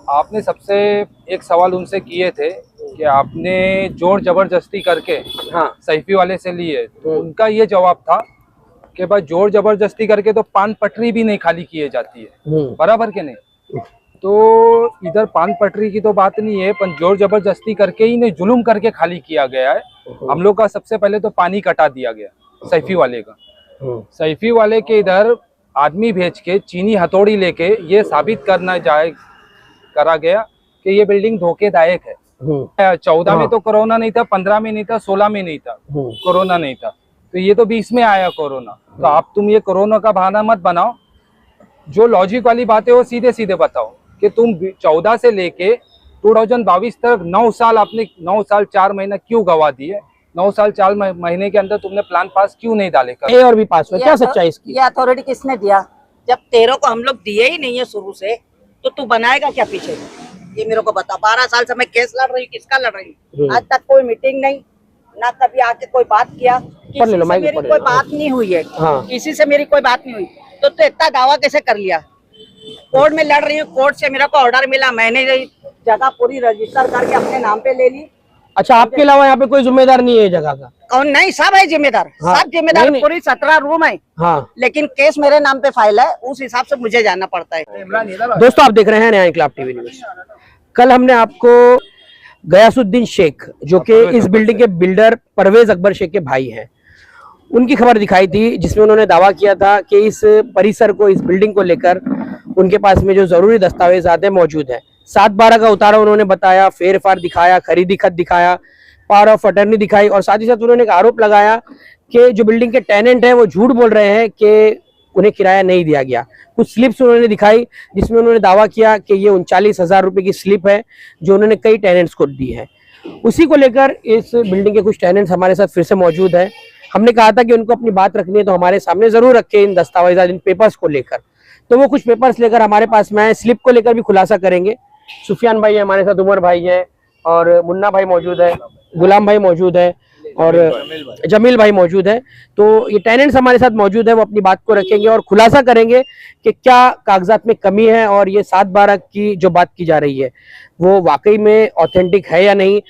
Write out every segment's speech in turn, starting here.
आपने सबसे एक सवाल उनसे किए थे कि आपने जोर जबरदस्ती करके हाँ सैफी वाले से लिए, तो उनका ये जवाब था कि भाई जोर जबरदस्ती करके तो पान पटरी भी नहीं खाली किए जाती है, बराबर के नहीं। तो इधर पान पटरी की तो बात नहीं है, पर जोर जबरदस्ती करके ही नहीं, जुलूम करके खाली किया गया है। हम लोग का सबसे पहले तो पानी कटा दिया गया सैफी वाले का। सैफी वाले के इधर आदमी भेज के चीनी हथौड़ी लेके ये साबित करा गया कि ये बिल्डिंग धोखेदायक है। 14 में तो कोरोना नहीं था, 15 में नहीं था, 16 में नहीं था, कोरोना नहीं था, तो ये तो 20 में आया कोरोना। तो आप तुम ये कोरोना का बहाना मत बनाओ, जो लॉजिक वाली बातें हो सीधे सीधे बताओ कि तुम 14 से लेके 2022 तक 9 साल आपने 9 साल 4 महीना क्यों गवा दिए? 9 साल 4 महीने के अंदर तुमने प्लान पास क्यों नहीं डाले? ए और भी पास हुआ, क्या सच्चाई इसकी? ये अथॉरिटी किसने दिया? जब 13 को हम लोग दिए ही नहीं है शुरू से, तो तू बनाएगा क्या पीछे? ये मेरे को बता। 12 साल से मैं केस लड़ रही हूँ, किसका लड़ रही हूँ? आज तक कोई मीटिंग नहीं, ना कभी आके कोई बात किया, किसी से मेरी कोई बात नहीं हुई है। किसी से मेरी कोई बात नहीं हुई, तो इतना दावा कैसे कर लिया? कोर्ट में लड़ रही हूँ, कोर्ट से मेरे को ऑर्डर मिला, मैंने जगह पूरी रजिस्टर करके अपने नाम पे ले ली। अच्छा, आपके अलावा यहाँ पे कोई जिम्मेदार नहीं है जगह का? कौन? नहीं, सब है जिम्मेदार। सब जिम्मेदार। पूरी 17 रूम है। हाँ, लेकिन केस मेरे नाम पे फाइल है, उस हिसाब से मुझे जाना पड़ता है। दोस्तों, आप देख रहे हैं नया इंकलाब टीवी न्यूज। कल हमने आपको गयासुद्दीन शेख, जो कि इस बिल्डिंग के बिल्डर परवेज अकबर शेख के भाई हैं, उनकी खबर दिखाई थी, जिसमें उन्होंने दावा किया था कि इस परिसर को, इस बिल्डिंग को लेकर उनके पास में जो जरूरी दस्तावेजात है मौजूद है। 7/12 का उतारा उन्होंने बताया, फेर फार दिखाया, खरीदी खत दिखाया, पावर ऑफ अटर्नी दिखाई, और साथ ही साथ उन्होंने एक आरोप लगाया कि जो बिल्डिंग के टेनेंट है वो झूठ बोल रहे हैं कि उन्हें किराया नहीं दिया गया। कुछ स्लिप्स उन्होंने दिखाई जिसमें उन्होंने दावा किया कि ये 39,000 रुपए की स्लिप है जो उन्होंने कई टेनेंट्स को दी है। उसी को लेकर इस बिल्डिंग के कुछ टेनेंट्स हमारे साथ फिर से मौजूद है। हमने कहा था कि उनको अपनी बात रखनी है तो हमारे सामने जरूर रखे इन दस्तावेजात, इन पेपर्स को लेकर। तो वो कुछ पेपर्स लेकर हमारे पास में आए, स्लिप को लेकर भी खुलासा करेंगे। सुफियान भाई है हमारे साथ, उमर भाई है, और मुन्ना भाई मौजूद है, गुलाम भाई मौजूद है, और जमील भाई मौजूद है। तो ये टेनेंट्स हमारे साथ मौजूद है, वो अपनी बात को रखेंगे और खुलासा करेंगे कि क्या कागजात में कमी है और ये 7/12 की जो बात की जा रही है वो वाकई में ऑथेंटिक है या नहीं।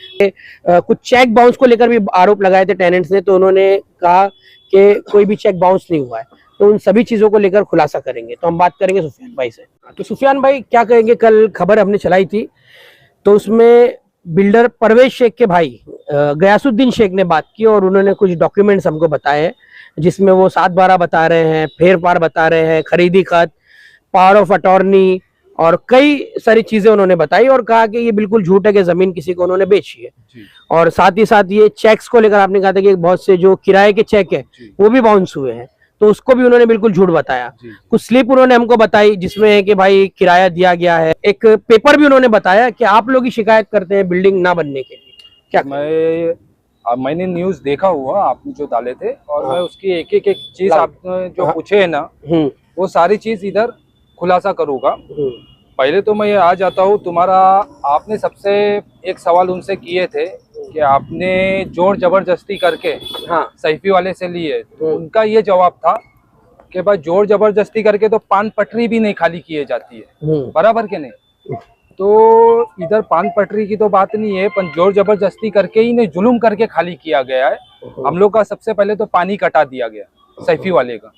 कुछ चेक बाउंस को लेकर भी आरोप लगाए थे टेनेंट्स ने, तो उन्होंने कहा कि कोई भी चेक बाउंस नहीं हुआ है। तो उन सभी चीजों को लेकर खुलासा करेंगे। तो हम बात करेंगे सुफियान भाई से। तो सुफियान भाई, क्या कहेंगे? कल खबर हमने चलाई थी, तो उसमें बिल्डर परवेज शेख के भाई गयासुद्दीन शेख ने बात की और उन्होंने कुछ डॉक्यूमेंट्स हमको बताए हैं, जिसमें वो 7/12 बता रहे हैं, फेर पार बता रहे हैं, खरीदी खत, पावर ऑफ अटॉर्नी और कई सारी चीजें उन्होंने बताई, और कहा कि ये बिल्कुल झूठ है कि जमीन किसी को उन्होंने बेची है। और साथ ही साथ ये चेक्स को लेकर आपने कहा था कि बहुत से जो किराए के चेक है वो भी बाउंस हुए हैं, तो उसको भी उन्होंने बिल्कुल झूठ बताया। कुछ स्लिप उन्होंने हमको बताई जिसमें है कि भाई किराया दिया गया है। एक पेपर भी उन्होंने बताया कि आप लोग ही शिकायत करते हैं बिल्डिंग ना बनने के लिए। क्या? मैंने न्यूज देखा हुआ आपने जो डाले थे, और मैं उसकी एक एक चीज आपने जो पूछे है ना, वो सारी चीज इधर खुलासा करूंगा। पहले तो मैं आ जाता हूँ तुम्हारा, आपने सबसे एक सवाल उनसे किए थे कि आपने जोर जबरदस्ती करके सैफी वाले से लिए, तो उनका ये जवाब था कि भाई जोर जबरदस्ती करके तो पान पटरी भी नहीं खाली किए जाती है, बराबर के नहीं। तो इधर पान पटरी की तो बात नहीं है, पर जोर जबरदस्ती करके ही नहीं, जुलूम करके खाली किया गया है। हम लोग का सबसे पहले तो पानी कटा दिया गया सैफी वाले का।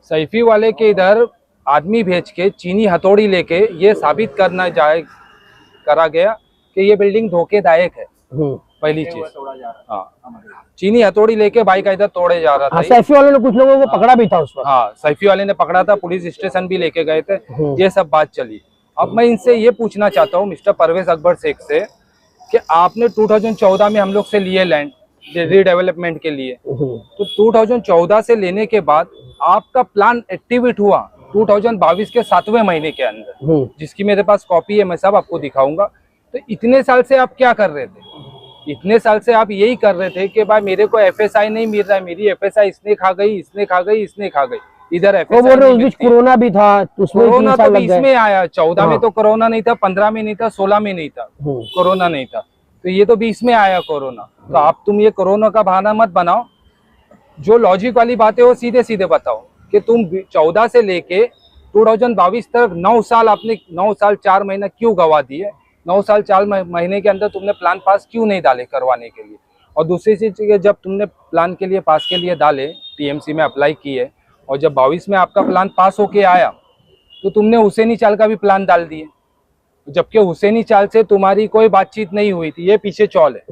सैफी वाले के इधर आदमी भेज के चीनी हथौड़ी लेके ये साबित करा गया कि ये बिल्डिंग धोखेदायक है। पहली चीज, चीनी हथौड़ी लेके भाई का इधर तोड़े जा रहा था। सैफी वाले ने कुछ लोगों को पकड़ा भी था उस वक्त। हाँ, सैफी वाले ने पकड़ा था, पुलिस स्टेशन भी लेके गए थे, ये सब बात चली। अब मैं इनसे ये पूछना चाहता हूँ मिस्टर परवेज अकबर शेख से कि आपने 2014 में हम लोग से लिए लैंड रीडेवलपमेंट के लिए, तो 2014 से लेने के बाद आपका प्लान एक्टिवेट हुआ 2022 के 7वें महीने के अंदर, जिसकी मेरे पास कॉपी है, मैं सब आपको दिखाऊंगा। तो इतने साल से आप क्या कर रहे थे? इतने साल से आप यही कर रहे थे कि भाई मेरे को एफएसआई नहीं मिल रहा है, मेरी एफएसआई इसने खा गई, इसने खा गई, इसने खा गई। इधर एफएसआई बोल रहे कोरोना भी था, कोरोना तो 20 में आया, 14 में तो कोरोना नहीं था, 15 में नहीं था, 16 में नहीं था, कोरोना नहीं था, तो ये तो 20 में आया कोरोना। तो आप तुम ये कोरोना का बहाना मत बनाओ, जो लॉजिक वाली बातें हो सीधे सीधे बताओ कि तुम 14 से लेके 2022 तक 9 साल आपने 9 साल 4 महीना क्यों गवा दिए? 9 साल 4 महीने के अंदर तुमने प्लान पास क्यों नहीं डाले करवाने के लिए? और दूसरी चीज, जब तुमने प्लान के लिए पास के लिए डाले, टीएमसी में अप्लाई किए, और जब 22 में आपका प्लान पास होके आया तो तुमने हुसैनी चाल का भी प्लान डाल दिए, जबकि हुसैनी चाल से तुम्हारी कोई बातचीत नहीं हुई थी। ये पीछे चौल है,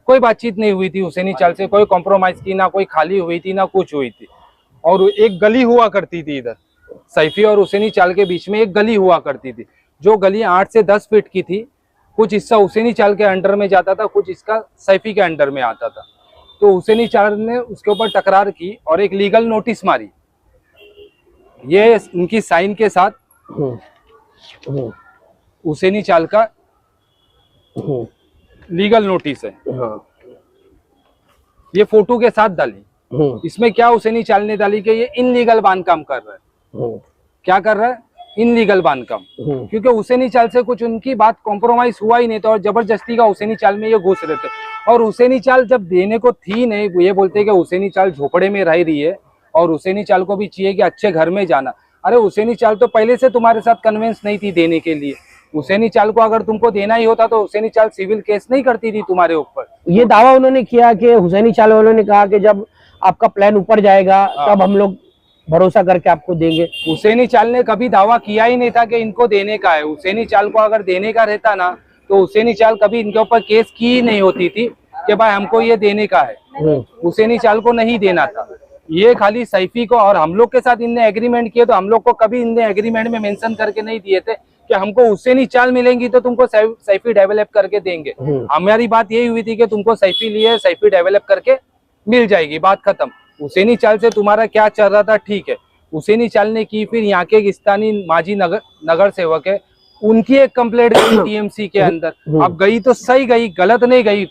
कोई बातचीत नहीं हुई थी हुसैनी चाल से, कोई कॉम्प्रोमाइज की, ना कोई खाली हुई थी, ना कुछ हुई थी। और एक गली हुआ करती थी इधर, सैफी और हुसैनी चाल के बीच में एक गली हुआ करती थी, जो गली 8 से 10 फीट की थी। कुछ हिस्सा हुसैनी चाल के अंडर में जाता था, कुछ इसका सैफी के अंडर में आता था। तो हुसैनी चाल ने उसके ऊपर तकरार की और एक लीगल नोटिस मारी, ये उनकी साइन के साथ हुसैनी चाल का लीगल नोटिस है। ये फोटो के साथ डाली। इसमें क्या हुसैनी चाल ने डाली कि ये इनलीगल बांधकाम कर रहा है। क्या कर रहा है? इनलीगल बांधकाम। क्योंकि हुसैनी चाल से कुछ उनकी बात कॉम्प्रोमाइज हुआ ही नहीं था और जबरदस्ती का हुसैनी चाल में ये घुस रहे थे। और हुसैनी चाल जब देने को थी नहीं, ये बोलते कि हुसैनी चाल झोपड़े में रह रही है और हुसैनी चाल को भी चाहिए कि अच्छे घर में जाना। अरे हुसैनी चाल तो पहले से तुम्हारे साथ कन्विंस नहीं थी देने के लिए। हुसैनी चाल को अगर तुमको देना ही होता तो हुसैनी चाल सिविल केस नहीं करती थी तुम्हारे ऊपर। ये दावा उन्होंने किया कि हुसैनी चाल वालों ने कहा कि जब आपका प्लान ऊपर जाएगा तब हम लोग भरोसा करके आपको देंगे। हुसैनी चाल ने कभी दावा किया ही नहीं था कि इनको देने का है। हुसैनी चाल को अगर देने का रहता ना तो हुसैनी चाल कभी इनके ऊपर केस की ही नहीं होती थी कि भाई हमको ये देने का है। हुसैनी चाल को नहीं देना था, ये खाली सैफी को। और हम लोग के साथ इनने एग्रीमेंट किए तो हम लोग को कभी इनने एग्रीमेंट में मेंशन करके नहीं दिए थे कि हमको हुसैनी चाल मिलेंगी तो तुमको सैफी डेवलप करके देंगे। हमारी बात यही हुई थी कि तुमको सैफी लिए, सैफी डेवलप करके मिल जाएगी, बात खत्म। हुसैनी चाल से तुम्हारा क्या चल रहा था, ठीक है। हुसैनी चाल ने की, फिर यहाँ के स्थानीय माजी नगर सेवक है, उनकी एक कंप्लेंट गई टीएमसी के अंदर। अब गई तो सही गई, गलत नहीं गई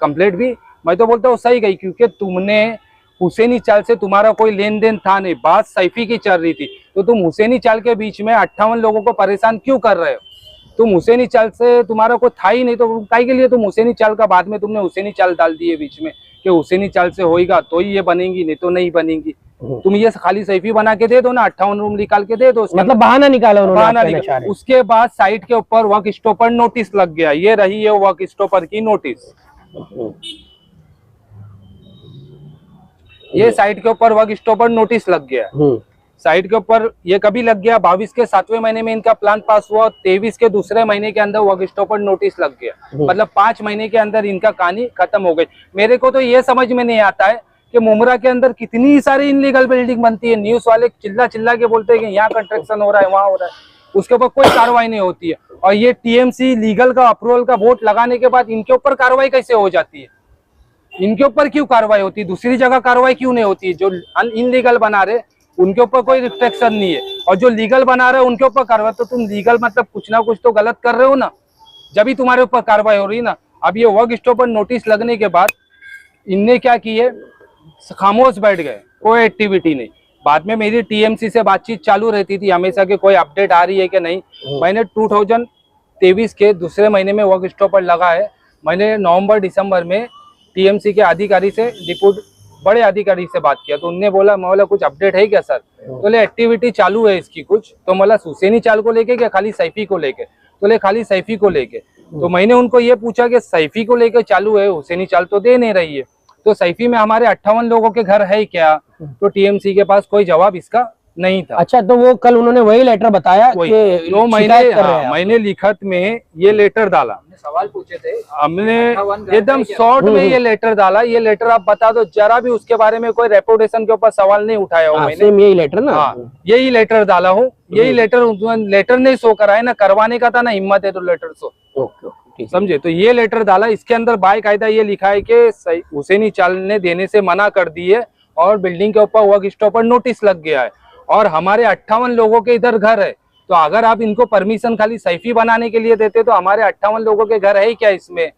कंप्लेंट भी, मैं तो बोलता हूँ सही गई, क्योंकि तुमने हुसैनी चाल से तुम्हारा कोई लेन देन था नहीं, बात सैफी की चल रही थी। तो तुम हुसैनी चाल के बीच में 58 लोगों को परेशान क्यों कर रहे हो? तुम हुसैनी चाल से तुम्हारा कोई था ही नहीं, तो काहे के लिए तुम हुसैनी चाल का बाद में तुमने हुसैनी चाल डाल दिए बीच में कि हुसैनी चाल से होएगा तो ही ये बनेगी, नहीं तो नहीं बनेगी। तुम ये खाली सैफी बना के दे दो ना, 58 रूम निकाल के दे दो। मतलब बहाना निकाला उन्होंने, बहाना निकाला। उसके बाद साइट के ऊपर वर्क स्टॉपर नोटिस लग गया। ये रही है वर्क स्टॉपर की नोटिस, ये साइट के ऊपर वर्क स्टॉपर नोटिस लग गया। साइट के ऊपर ये कभी लग गया? 22 के 7वें महीने में इनका प्लान पास हुआ, 23 के दूसरे महीने के अंदर वर्क स्टॉपर नोटिस लग गया। मतलब 5 महीने के अंदर इनका कहानी खत्म हो गई। मेरे को तो ये समझ में नहीं आता है कि मुमरा के अंदर कितनी सारी इनलीगल बिल्डिंग बनती है। न्यूज वाले चिल्ला चिल्ला के बोलते हैं कि यहाँ कंस्ट्रक्शन हो रहा है, वहाँ हो रहा है, उसके ऊपर कोई कार्रवाई नहीं होती है। और ये टीएमसी लीगल का अप्रूवल का वोट लगाने के बाद इनके ऊपर कार्रवाई कैसे हो जाती है? इनके ऊपर क्यों कार्रवाई होती है? दूसरी जगह कार्रवाई क्यों नहीं होती? जो इनलीगल बना रहे उनके ऊपर कोई रिस्ट्रिक्शन नहीं है, और जो लीगल बना रहे उनके ऊपर कार्रवाई। तो तुम लीगल मतलब कुछ ना कुछ तो गलत कर रहे हो ना, जब भी तुम्हारे ऊपर कार्रवाई हो रही है ना। अब ये वर्क स्टॉपर नोटिस लगने के बाद इनने क्या किए, खामोश बैठ गए, कोई एक्टिविटी नहीं। बाद में मेरी टीएमसी से बातचीत चालू रहती थी हमेशा कि कोई अपडेट आ रही है कि नहीं। मैंने 2023 के दूसरे महीने में वर्क स्टॉपर लगा है। मैंने नवंबर दिसंबर में टीएमसी के अधिकारी से, बड़े अधिकारी से बात किया, तो उनने बोला कुछ अपडेट है क्या सर? तो बोले एक्टिविटी चालू है इसकी कुछ। तो बोला हुसैनी चाल को लेके क्या खाली सैफी को लेके? तो बोले खाली सैफी को लेके। तो मैंने उनको ये पूछा कि सैफी को लेके चालू है, हुसैनी चाल तो दे नहीं रही है, तो सैफी में हमारे 58 लोगों के घर है क्या? तो टीएमसी के पास कोई जवाब इसका नहीं था। अच्छा, तो वो कल उन्होंने वही लेटर बताया कि तो मैंने लिखित में ये लेटर डाला, सवाल पूछे थे हमने, एकदम शॉर्ट में ये लेटर डाला। ये लेटर आप बता दो, जरा भी उसके बारे में कोई रेपुटेशन के ऊपर सवाल नहीं उठाया हो मैंने। यही लेटर ना? हाँ, यही लेटर डाला हूँ। यही लेटर नहीं शो कराया ना, करवाने का था ना हिम्मत है तो लेटर शो, समझे? तो ये लेटर डाला, इसके अंदर बाकायदा ये लिखा है कि हुसैनी चाल ने देने से मना कर दी है और बिल्डिंग के ऊपर वर्क स्टॉपर नोटिस लग गया है और हमारे 58 लोगों के इधर घर है। तो अगर आप इनको परमिशन खाली सैफी बनाने के लिए देते तो हमारे 58 लोगों के घर है ही क्या इसमें?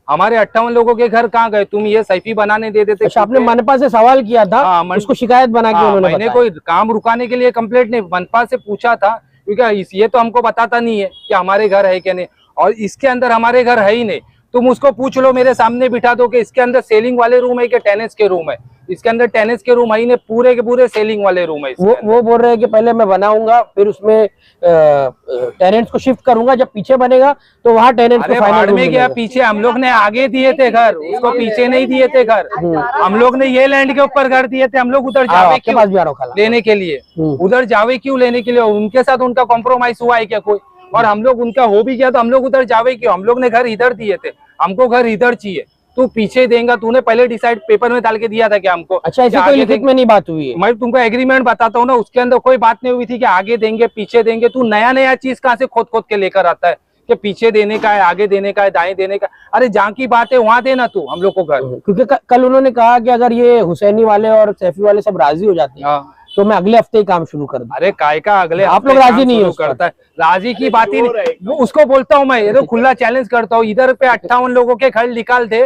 हमारे 58 लोगों के घर कहाँ गए? तुम ये सैफी बनाने दे देते। अच्छा, आपने मनपा से सवाल किया था? उसको शिकायत बना के उन्होंने मैंने कोई काम रुकाने के लिए कंप्लेंट नहीं, मनपा से पूछा था, क्योंकि ये तो हमको बताता नहीं है कि हमारे घर है क्या नहीं। और इसके अंदर हमारे घर है ही नहीं। तुम उसको पूछ लो, मेरे सामने बिठा दो कि इसके अंदर सेलिंग वाले रूम है कि टेनेंट्स के रूम है। इसके अंदर टेनिस के रूम है ही नहीं, पूरे के पूरे सेलिंग वाले रूम है इसके अंदर। वो बोल रहे हैं कि पहले मैं बनाऊंगा फिर उसमें टेनेंट्स को शिफ्ट करूंगा, जब पीछे बनेगा तो वहाँ टेनेंट्स को अरे फाइनल भाड़ रूम में गया, मिलेगा। पीछे हम लोग ने आगे दिए थे घर, उसको पीछे नहीं दिए थे घर। हम लोग ने ये लैंड के ऊपर घर दिए थे, हम लोग उधर जावे आपके पास भी आ रहा हूँ खाला। लेने के लिए, उधर जावे क्यों लेने के लिए? उनके साथ उनका कॉम्प्रोमाइज हुआ है क्या कोई? और हम लोग उनका हो भी गया तो हम लोग उधर जावे क्यों? हम लोग ने घर इधर दिए थे, हमको घर इधर चाहिए, तू पीछे देगा? तूने पहले डिसाइड पेपर में डाल के दिया था क्या हमको? अच्छा, ऐसी कोई लिखित में नहीं बात हुई है? मैं तुमको एग्रीमेंट बताता हूँ ना, उसके अंदर कोई बात नहीं हुई थी कि आगे देंगे पीछे देंगे। तू नया नया चीज कहाँ से खोद खोद के लेकर आता है कि पीछे देने का है, आगे देने का है, दाएं देने का? अरे जहाँ की बात है वहां देना तू हम लोग को घर। क्योंकि कल उन्होंने कहा कि अगर ये हुसैनी वाले और सैफी वाले सब राजी हो जाते हैं तो मैं अगले हफ्ते ही काम शुरू कर दूं। अरे काय का अगले आप हफ्ते लोग राजी काम नहीं शुरू हो करता है? राजी की बात ही नहीं। वो उसको बोलता हूँ मैं, ये तो खुला चैलेंज करता हूँ, इधर पे 58 लोगों के घर निकाल दे,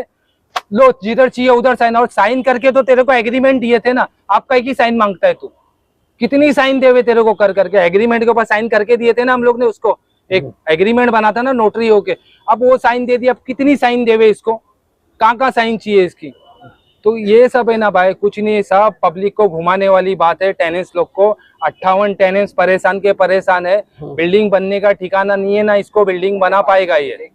लो जिधर चाहिए उधर साइन, और साइन करके तो तेरे को एग्रीमेंट दिए थे ना, आपका एक ही साइन मांगता है तू? कितनी साइन देवे तेरे को कर करके? एग्रीमेंट के ऊपर साइन करके दिए थे ना हम लोग ने उसको, एक एग्रीमेंट बना था ना नोटरी होके, अब वो साइन दे दिया, अब कितनी साइन देवे इसको? कहाँ साइन चाहिए इसकी? तो ये सब है ना भाई, कुछ नहीं, सब पब्लिक को घुमाने वाली बात है। टेनेंट्स लोग को 58 टेनेंट्स परेशान के परेशान है, बिल्डिंग बनने का ठिकाना नहीं है ना, इसको बिल्डिंग बना पाएगा ये,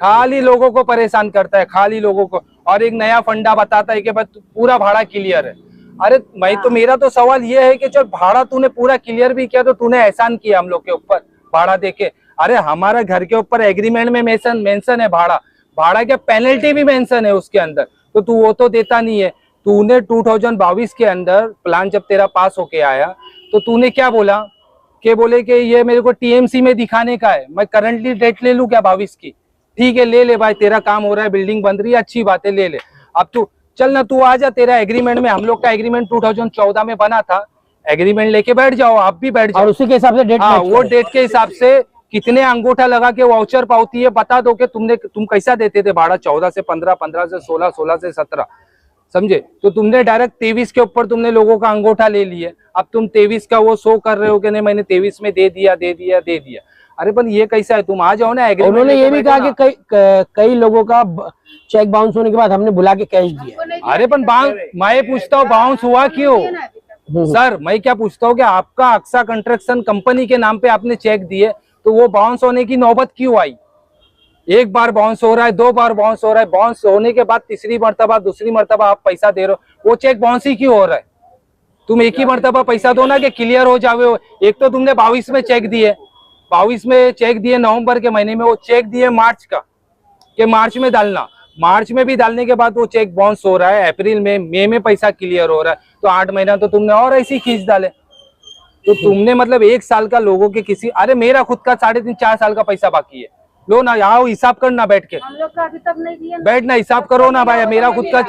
खाली लोगों को परेशान करता है, खाली लोगों को। और एक नया फंडा बताता है कि बस पूरा भाड़ा क्लियर है। अरे मैं तो, मेरा तो सवाल ये है कि चल भाड़ा तूने पूरा क्लियर भी किया तो तूने एहसान किया हम लोग के ऊपर भाड़ा देके। अरे हमारा घर के ऊपर एग्रीमेंट में मेंशन है भाड़ा क्या पेनल्टी भी मेंशन है उसके अंदर, तो तू वो तो देता नहीं है। तूने 2022 के अंदर प्लान जब तेरा पास होके आया तो तूने क्या बोला कि बोले कि ये मेरे को टीएमसी में दिखाने का है, मैं करंटली डेट ले लूं क्या 22 की? ठीक है ले ले भाई, तेरा काम हो रहा है, बिल्डिंग बन रही है, अच्छी बात है, ले ले। अब तू चल ना, तू आ जा, तेरा एग्रीमेंट में, हम लोग का एग्रीमेंट 2014 में बना था, एग्रीमेंट लेके बैठ जाओ, आप भी बैठ जाओ, और उसी के हिसाब से डेट, हाँ वो डेट के हिसाब से कितने अंगूठा लगा के वाउचर पावती है बता दो कि तुम कैसा देते थे भाड़ा, 14 से 15, 15 से 16, 16 से 17, समझे? तो तुमने डायरेक्ट 23 के ऊपर तुमने लोगों का अंगूठा ले लिए, अब तुम 23 का वो शो कर रहे हो कि नहीं मैंने 23 में दे दिया। अरे पर ये कैसा है? तुम आ जाओ ना एग्रीमेंट। उन्होंने ये भी कहा कि कई लोगों का चेक बाउंस होने के बाद हमने बुला के कैश दिया। अरे पर मैं पूछता हूँ बाउंस हुआ क्यों? सर मैं क्या पूछता हूँ कि आपका अक्सा कंस्ट्रक्शन कंपनी के नाम पे आपने चेक दिए, तो वो बाउंस होने की नौबत क्यों आई? एक बार बाउंस हो रहा है, 2 बार बाउंस हो रहा है, बाउंस होने के बाद तीसरी मर्तबा, दूसरी मर्तबा आप पैसा दे रहे हो, वो चेक बाउंस ही क्यों हो रहा है? तुम एक ही मर्तबा पैसा दो ना कि क्लियर हो जावे हो। एक तो तुमने 22 में चेक दिए, 22 में चेक दिए नवंबर के महीने में, वो चेक दिए मार्च का कि मार्च में डालना, मार्च में भी डालने के बाद वो चेक बाउंस हो रहा है, अप्रैल में, मई में पैसा क्लियर हो रहा है, तो 8 महीना तो तुमने और ऐसी खींच डाले। तो तुमने मतलब 1 साल का लोगों के किसी, अरे मेरा खुद का 3.5-4 साल का पैसा बाकी है, लो ना यहाँ हिसाब करना बैठ के, हम लोग का अभी तक नहीं दिया, बैठ ना हिसाब करो ना भाई। मेरा खुद का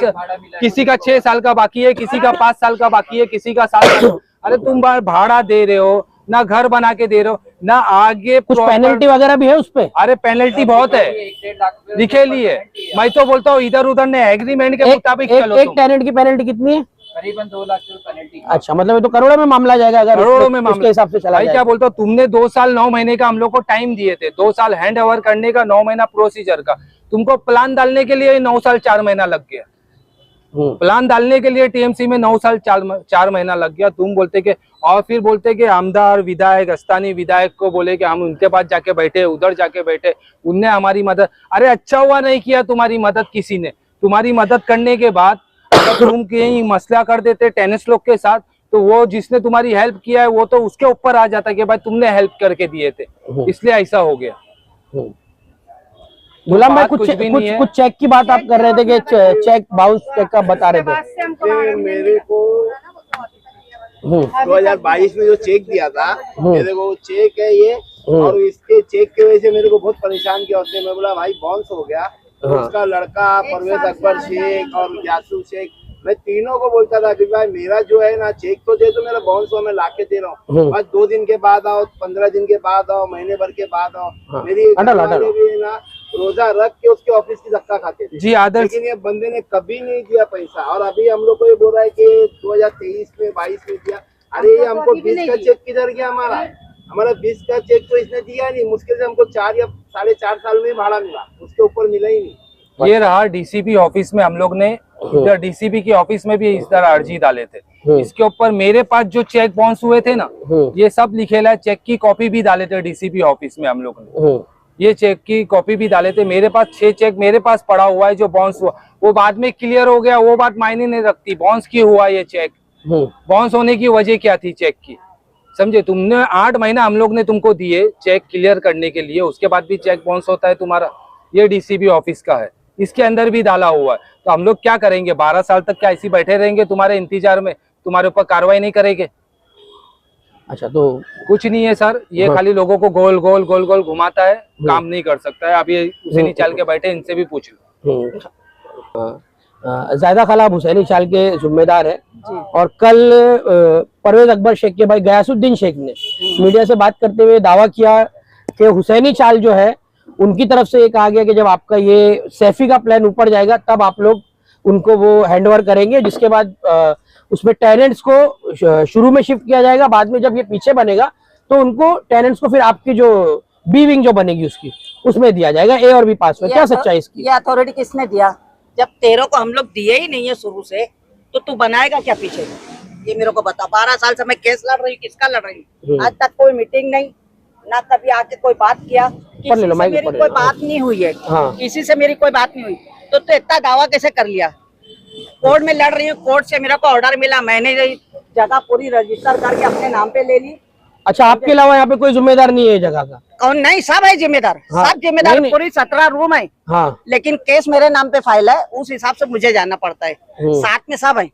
किसी का 6 साल का बाकी है, किसी का 5 साल का बाकी है, किसी का 7 साल। अरे तुम भाड़ा दे रहे हो ना, घर बना के दे रहे हो ना, आगे कुछ पेनल्टी वगैरह भी है उस पे? अरे पेनल्टी बहुत है, लिखे लिए। मैं तो बोलता हूँ इधर उधर ने एग्रीमेंट के मुताबिक चलो। एक टेनेंट की पेनल्टी कितनी है? करीबन 2 लाख की पेनल्टी। अच्छा, मतलब ये तो करोड़ों में मामला जाएगा अगर करोड़ों में उसके हिसाब से चला भाई। क्या बोलता हूँ, तुमने 2 साल 9 महीने का हम लोग को टाइम दिए थे, 2 साल हैंड ओवर करने का, 9 महीना प्रोसीजर का, तुमको प्लान डालने के लिए 9 साल 4 महीना लग गया। प्लान डालने के लिए टीएमसी में 9 साल 4 महीना लग गया। तुम बोलते कि, और फिर बोलते कि आमदार विधायक, स्थानीय विधायक को बोले कि हम उनके पास जाके बैठे, उधर जाके बैठे, उनने हमारी मदद। अरे अच्छा हुआ नहीं किया तुम्हारी मदद किसी ने। तुम्हारी मदद करने के बाद अगर तुम कहीं मसला कर देते टेनिस लोग के साथ, तो वो जिसने तुम्हारी हेल्प किया है वो तो उसके ऊपर आ जाता कि भाई तुमने हेल्प करके दिए थे, इसलिए ऐसा हो गया। गुलाम भाई, कुछ भी नहीं है। कुछ चेक की बात आप कर रहे थे कि चेक बाउंस चेक का बता रहे थे। मेरे को 2022 में जो चेक दिया था, मेरे को चेक है ये, और इसके चेक की वजह से मेरे को बहुत परेशान किया उसने। मैं बोला भाई बाउंस हो गया, तो उसका लड़का परवेज अकबर शेख और यासू शेख, मैं तीनों को बोलता था कि भाई मेरा जो है ना चेक तो दे दो, मेरा बाउंस हुआ मैं लाके दे रहा हूँ, बस 2 दिन के बाद आओ, 15 दिन के बाद आओ, महीने भर के बाद आओ। मेरी घरवाले भी ना रोजा रख के उसके ऑफिस की धक्का खाते थे जी आदर्श। लेकिन ये बंदे ने कभी नहीं दिया पैसा, और अभी हम लोग को ये बोल रहा है कि 2023 में 22 में दिया। अरे ये हमको 20 का चेक किधर गया? हमारा 20 का चेक तो इसने दिया नहीं, मुश्किल से हमको 4 या 4.5 साल में भाड़ा मिला, उसके ऊपर मिला ही नहीं। ये रहा डीसीपी ऑफिस में हम लोग ने इधर डीसीपी की ऑफिस में भी इधर अर्जी डाले थे। इसके ऊपर मेरे पास जो चेक बाउंस हुए थे ना, ये सब लिखेला है। चेक की कॉपी भी डाले थे डीसीपी ऑफिस में हम लोग ने, ये चेक की कॉपी भी डाले थे। मेरे पास 6 चेक मेरे पास पड़ा हुआ है जो बाउंस हुआ, वो बाद में क्लियर हो गया, वो बात मायने नहीं रखती। बाउंस क्यों हुआ ये चेक, बाउंस होने की वजह क्या थी चेक की, समझे? तुमने 8 महीना हम लोग ने तुमको दिए चेक क्लियर करने के लिए, उसके बाद भी चेक बाउंस होता है तुम्हारा। ये डीसीपी ऑफिस का है, इसके अंदर भी डाला हुआ है। तो हम लोग क्या करेंगे? 12 साल तक क्या ऐसे बैठे रहेंगे तुम्हारे इंतजार में? तुम्हारे ऊपर कार्रवाई नहीं करेंगे? अच्छा, तो कुछ नहीं है सर, ये खाली लोगों को गोल गोल गोल गोल घुमाता है, काम नहीं कर सकता है। आप ये हुसैनी चाल के बैठे, इनसे भी पूछ लो। ज़ायदा खलाब हुसैनी चाल के जिम्मेदार है। और कल परवेज अकबर शेख के भाई गयासुद्दीन शेख ने मीडिया से बात करते हुए दावा किया कि हुसैनी चाल जो है उनकी तरफ से ये कहा गया कि जब आपका ये सैफी का प्लान ऊपर जाएगा तब आप लोग उनको वो हैंडओवर करेंगे, जिसके बाद उसमें टेनेंट्स को शुरू में शिफ्ट किया जाएगा, बाद में जब ये पीछे बनेगा तो उनको टेनेंट्स को फिर आपकी जो बी विंग जो बनेगी उसकी उसमें दिया जाएगा, ए और बी पास में। क्या सच्चाई इसकी? ये अथॉरिटी किसने दिया? जब तेरों को हम लोग दिए ही नहीं है शुरू से, तो तू बनाएगा क्या पीछे? ये मेरे को बता। 12 साल से मैं केस लड़ रही हूँ, किसका लड़ रही हूँ? आज तक कोई मीटिंग नहीं, ना कभी आके कोई बात किया, किसी से मेरी कोई बात नहीं हुई है। किसी से मेरी कोई बात नहीं हुई, तो इतना दावा कैसे कर लिया? कोर्ट में लड़ रही हूँ, कोर्ट से मेरे को ऑर्डर मिला, मैंने जगह पूरी रजिस्टर करके अपने नाम पे ले ली। अच्छा, आपके अलावा यहाँ पे कोई जिम्मेदार नहीं है जगह का? कौन? नहीं, सब है जिम्मेदार। सब जिम्मेदार, पूरी 17 रूम है। लेकिन केस मेरे नाम पे फाइल है, उस हिसाब से मुझे जाना पड़ता है। साथ में सब है,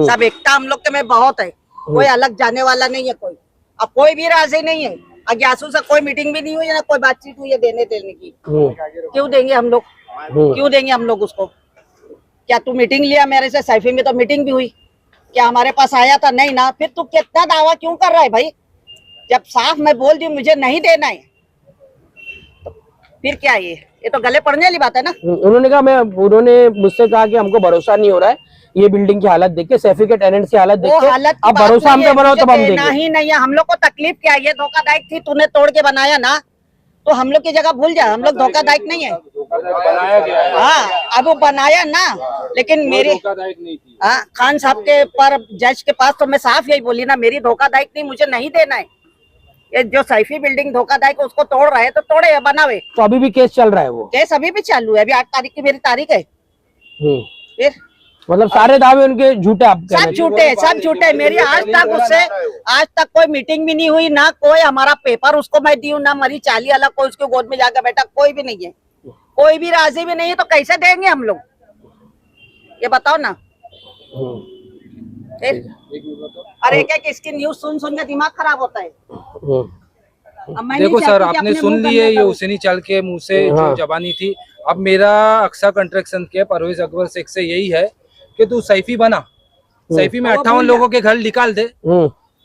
सब एकता हम लोग के में बहुत है, कोई अलग जाने वाला नहीं है कोई। अब कोई भी राजी नहीं है, अज्ञासू से कोई मीटिंग भी नहीं हुई है, ना कोई बातचीत हुई है देने की। क्यों देंगे हम लोग? क्यों देंगे हम लोग उसको? क्या तू मीटिंग लिया मेरे से? सैफी में तो मीटिंग भी हुई, क्या हमारे पास आया था? नहीं ना। फिर तू कितना दावा क्यों कर रहा है भाई? जब साफ मैं बोल दी मुझे नहीं देना है, तो फिर क्या? ये तो गले पड़ने वाली बात है ना। उन्होंने मुझसे कहा कि हमको भरोसा नहीं हो रहा है ये बिल्डिंग की हालत देख के, सैफी के टेनेंट्स की हालत देख के, अब भरोसा हम पे बनाओ तब हम देंगे। नहीं नहीं, हम लोग को तकलीफ क्या है? ये धोखादायक थी, तूने तोड़ के बनाया ना, तो हम लोग की जगह भूल जा, हम लोग धोखादायक नहीं है। हाँ, अब वो बनाया ना, लेकिन मेरी खान साहब के पर जज के पास तो मैं साफ यही बोली ना, मेरी धोखादायक नहीं, मुझे नहीं देना है। ये जो सैफी बिल्डिंग धोखादायक उसको तोड़ रहा है तो तोड़े, बनावे। तो अभी भी केस चल रहा है? वो केस अभी भी चालू है, अभी 8 तारीख की मेरी तारीख है। फिर मतलब सारे दावे उनके झूठे? आप सब झूठे, सब झूठे। मेरी आज तक कोई मीटिंग भी नहीं हुई, ना कोई हमारा पेपर उसको मैं दी हूँ, ना मरी चाली अलग कोई उसके गोद में जाकर बैठा, कोई भी नहीं है, कोई भी राजी भी नहीं है। तो कैसे देंगे हम लोग, ये बताओ ना। अरे क्या इसकी न्यूज सुन के दिमाग खराब होता है। देखो सर, आपने सुन लिए ये हुसैनी चाल के मुंह से जो जबानी थी। अब मेरा अक्सा कंस्ट्रक्शन के परवेज अकबर शेख से यही है कि तू सैफी बना, सैफी में 58 लोगों के घर निकाल दे,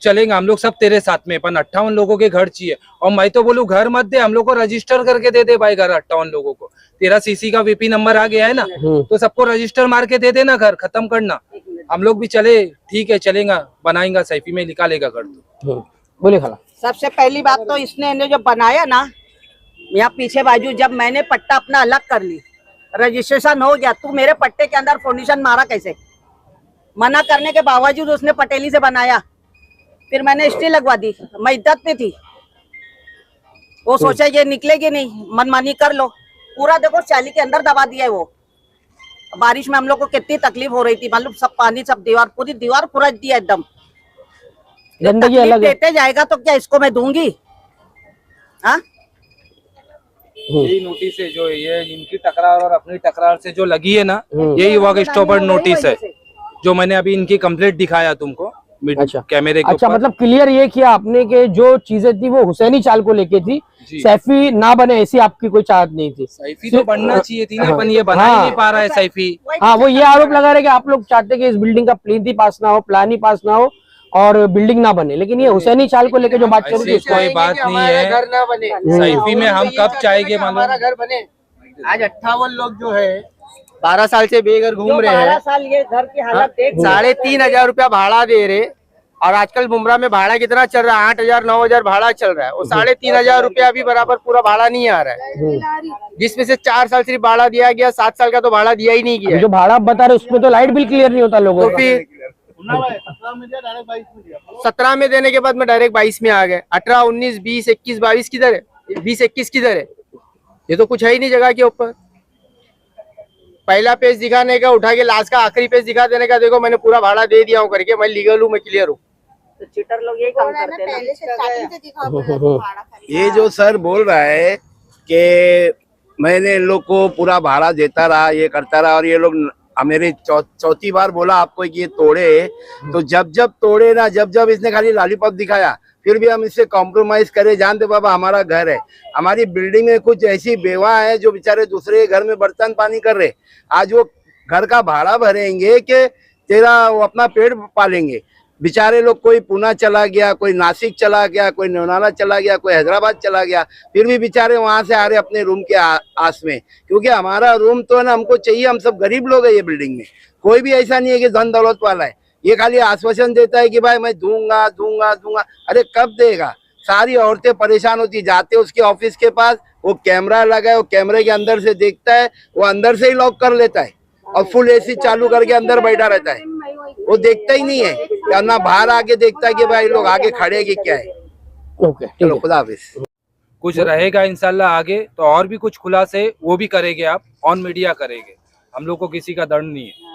चलेंगे हम लोग सब तेरे साथ में। पर 58 लोगों के घर चाहिए, और मैं तो बोलूं घर मत दे, हम लोग को रजिस्टर करके दे दे भाई घर 58 लोगों को। तेरा सीसी का वीपी नंबर आ गया है ना, तो सबको रजिस्टर मार के दे देना, घर खत्म करना। हम लोग भी चले, ठीक है चलेगा, बनाएंगा, सैफी में निकालेगा घर। तो बोले खाला। सबसे पहली बात तो इसने जो बनाया ना यहाँ पीछे बाजू, जब मैंने पट्टा अपना अलग कर ली, रजिस्ट्रेशन हो गया, तू मेरे पट्टे के अंदर फाउंडेशन मारा कैसे? मना करने के बावजूद उसने पटेली से बनाया, फिर मैंने स्टे लगवा दी। मैं इद्दत में थी, वो सोचा ये निकलेगी नहीं, मनमानी कर लो। पूरा देखो चाली के अंदर दबा दिया है वो। बारिश में हम लोग को कितनी तकलीफ हो रही थी मालूम, सब पानी, सब दीवार, पूरी दीवार फुरच दिया एकदम। गंदगी अलग देते जाएगा तो क्या इसको मैं दूंगी? हाँ, यही नोटिस है जो ये इनकी टकरार और अपनी टकरार से जो लगी है ना, यही वर्क स्टॉपर नोटिस है जो मैंने अभी इनकी कंप्लेंट दिखाया तुमको। अच्छा, कैमरे के अच्छा, मतलब क्लियर ये किया आपने कि जो चीजें थी वो हुसैनी चाल को लेके थी, सैफी ना बने ऐसी आपकी कोई चाहत नहीं थी। सैफी तो बनना चाहिए थी ना, अपन ये बना ही नहीं पा रहा है सैफी। हाँ, वो ये आरोप लगा रहे कि आप लोग चाहते कि इस बिल्डिंग का प्लीन ही पास ना हो, प्लान ही पास ना हो और बिल्डिंग ना बने, लेकिन ये हुसैनी चाल को लेके जो बात चल रही है कोई बात नहीं है। घर ना बने, सैफी में हम कब चाहेंगे हमारा घर बने। आज 58 लोग जो है 12 साल से बेघर घूम रहे हैं। 12 साल ये घर की हालत देख, 3,500 रुपया भाड़ा दे रहे, और आजकल मुमरा में भाड़ा कितना चल रहा है, 8,000 9,000 भाड़ा चल रहा है, और 3,500 रुपया भी बराबर पूरा भाड़ा नहीं आ रहा है, जिसमें से 4 साल सिर्फ भाड़ा दिया गया, 7 साल का तो भाड़ा दिया ही नहीं गया जो भाड़ा आप बता रहे उसमें तो लाइट बिल क्लियर नहीं होता लोगों तो का। फिर 17 में देने के बाद में डायरेक्ट 22 में आ गए। 18 19 20 21 22 किधर है, 20 21 किधर है, ये तो कुछ है ही नहीं जगह के ऊपर। पहला पेज दिखाने का उठा के लास्ट का आखिरी पेज दिखा देने का, देखो मैंने पूरा भाड़ा दे दिया हूँ करके, मैं लीगल हूँ, मैं क्लियर हूँ। तो चीटर लोग यही काम करते हैं। ये जो सर बोल रहा है कि मैंने इन लोग को पूरा भाड़ा देता रहा, ये करता रहा, और ये लोग मेरे चौथी बार बोला आपको कि ये तोड़े, तो जब जब तोड़े ना, जब जब इसने खाली लॉलीपॉप दिखाया, फिर भी हम इससे कॉम्प्रोमाइज करे। जानते बाबा हमारा घर है, हमारी बिल्डिंग में कुछ ऐसी बेवा है जो बेचारे दूसरे घर में बर्तन पानी कर रहे, आज वो घर का भाड़ा भरेंगे कि तेरा वो अपना पेट पालेंगे। बेचारे लोग, कोई पुणे चला गया, कोई नासिक चला गया, कोई लोनावाला चला गया, कोई हैदराबाद चला गया, फिर भी बेचारे वहां से आ रहे अपने रूम के आस में, क्योंकि हमारा रूम तो है ना, हमको चाहिए, हम सब गरीब लोग हैं। ये बिल्डिंग में कोई भी ऐसा नहीं है कि धन दौलत वाला है, ये खाली आश्वासन देता है कि भाई मैं दूंगा दूंगा दूंगा। अरे कब देगा? सारी औरतें परेशान होती, जाते उसके ऑफिस के पास, वो कैमरा लगा है, वो कैमरे के अंदर से देखता है, वो अंदर से ही लॉक कर लेता है और फुल एसी चालू करके अंदर बैठा रहता है, वो देखता ही नहीं है, या ना बाहर आके देखता है कि भाई लोग आगे खड़े कि क्या है। ओके, चलो खुदा हाफिज। कुछ रहेगा इंशाल्लाह आगे, तो और भी कुछ खुलासे वो भी करेंगे, आप ऑन मीडिया करेंगे, हम लोग को किसी का डर नहीं है।